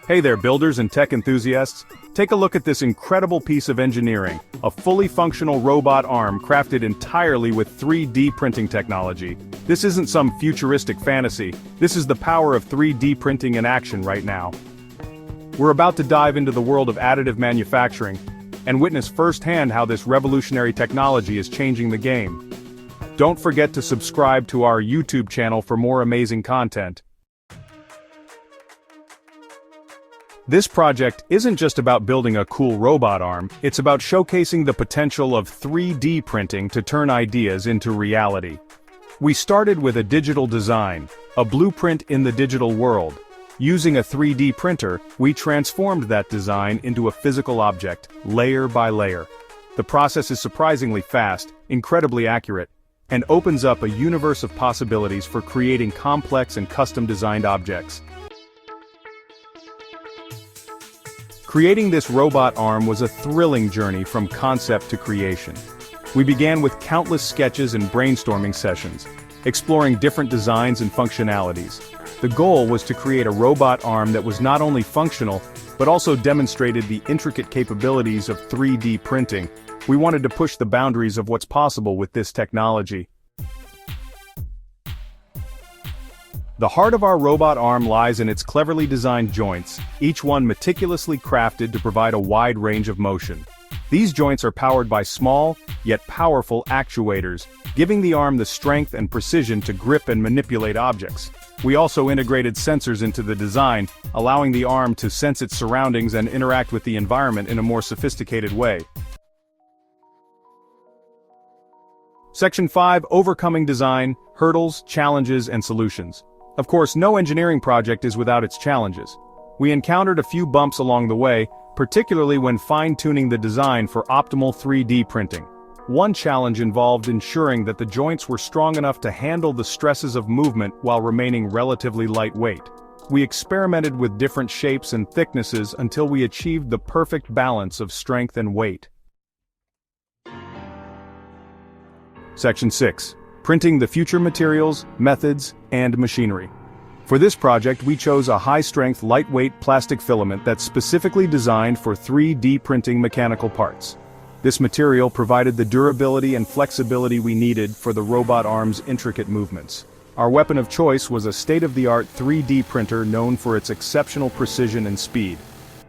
Hey there, builders and tech enthusiasts. Take a look at this incredible piece of engineering, a fully functional robot arm crafted entirely with 3D printing technology. This isn't some futuristic fantasy, this is the power of 3D printing in action right now. We're about to dive into the world of additive manufacturing and witness firsthand how this revolutionary technology is changing the game. Don't forget to subscribe to our YouTube channel for more amazing content. This project isn't just about building a cool robot arm, it's about showcasing the potential of 3D printing to turn ideas into reality. We started with a digital design, a blueprint in the digital world. Using a 3D printer, we transformed that design into a physical object, layer by layer. The process is surprisingly fast, incredibly accurate, and opens up a universe of possibilities for creating complex and custom-designed objects. Creating this robot arm was a thrilling journey from concept to creation. We began with countless sketches and brainstorming sessions, exploring different designs and functionalities. The goal was to create a robot arm that was not only functional, but also demonstrated the intricate capabilities of 3D printing. We wanted to push the boundaries of what's possible with this technology. The heart of our robot arm lies in its cleverly designed joints, each one meticulously crafted to provide a wide range of motion. These joints are powered by small, yet powerful actuators, giving the arm the strength and precision to grip and manipulate objects. We also integrated sensors into the design, allowing the arm to sense its surroundings and interact with the environment in a more sophisticated way. Section 5: Overcoming Design, Hurdles, Challenges, and Solutions. Of course, no engineering project is without its challenges. We encountered a few bumps along the way, particularly when fine-tuning the design for optimal 3D printing. One challenge involved ensuring that the joints were strong enough to handle the stresses of movement while remaining relatively lightweight. We experimented with different shapes and thicknesses until we achieved the perfect balance of strength and weight. Section 6: Printing the future materials, methods, and machinery. For this project, we chose a high-strength, lightweight plastic filament that's specifically designed for 3D printing mechanical parts. This material provided the durability and flexibility we needed for the robot arm's intricate movements. Our weapon of choice was a state-of-the-art 3D printer known for its exceptional precision and speed.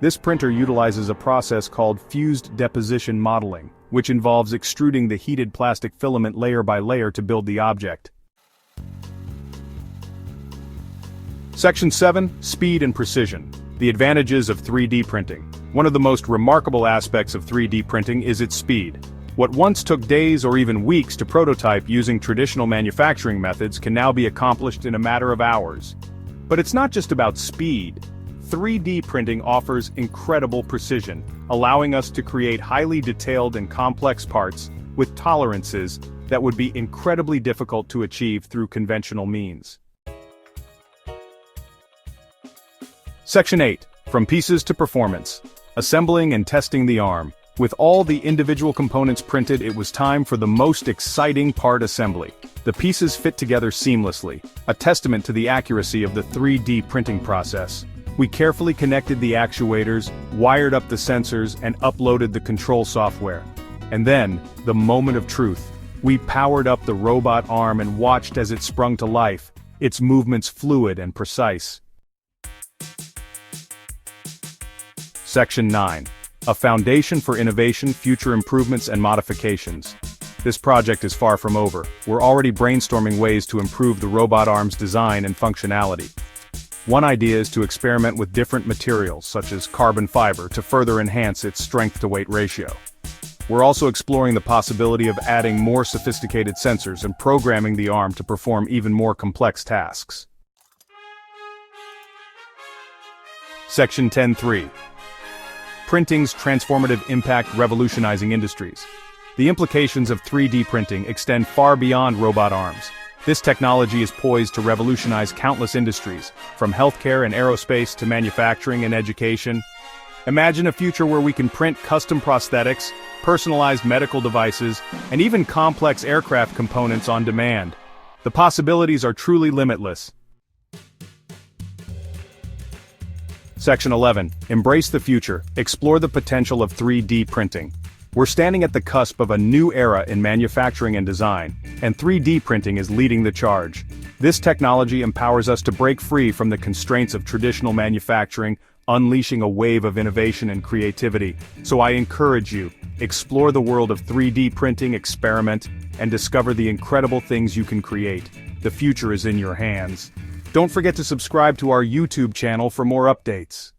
This printer utilizes a process called fused deposition modeling, which involves extruding the heated plastic filament layer by layer to build the object. Section 7: Speed and Precision. The advantages of 3D printing. One of the most remarkable aspects of 3D printing is its speed. What once took days or even weeks to prototype using traditional manufacturing methods can now be accomplished in a matter of hours. But it's not just about speed. 3D printing offers incredible precision, allowing us to create highly detailed and complex parts with tolerances that would be incredibly difficult to achieve through conventional means. Section 8: From Pieces to Performance. Assembling and testing the arm. With all the individual components printed, it was time for the most exciting part: assembly. The pieces fit together seamlessly, a testament to the accuracy of the 3D printing process. We carefully connected the actuators, wired up the sensors, and uploaded the control software. And then, the moment of truth. We powered up the robot arm and watched as it sprung to life, its movements fluid and precise. Section 9: A Foundation for Innovation, Future Improvements and Modifications. This project is far from over. We're already brainstorming ways to improve the robot arm's design and functionality. One idea is to experiment with different materials, such as carbon fiber, to further enhance its strength-to-weight ratio. We're also exploring the possibility of adding more sophisticated sensors and programming the arm to perform even more complex tasks. Section 10.3: Printing's Transformative Impact, Revolutionizing Industries. The implications of 3D printing extend far beyond robot arms. This technology is poised to revolutionize countless industries, from healthcare and aerospace to manufacturing and education. Imagine a future where we can print custom prosthetics, personalized medical devices, and even complex aircraft components on demand. The possibilities are truly limitless. Section 11. Embrace the future. Explore the potential of 3D printing. We're standing at the cusp of a new era in manufacturing and design, and 3D printing is leading the charge. This technology empowers us to break free from the constraints of traditional manufacturing, unleashing a wave of innovation and creativity. So I encourage you, explore the world of 3D printing, experiment, and discover the incredible things you can create. The future is in your hands. Don't forget to subscribe to our YouTube channel for more updates.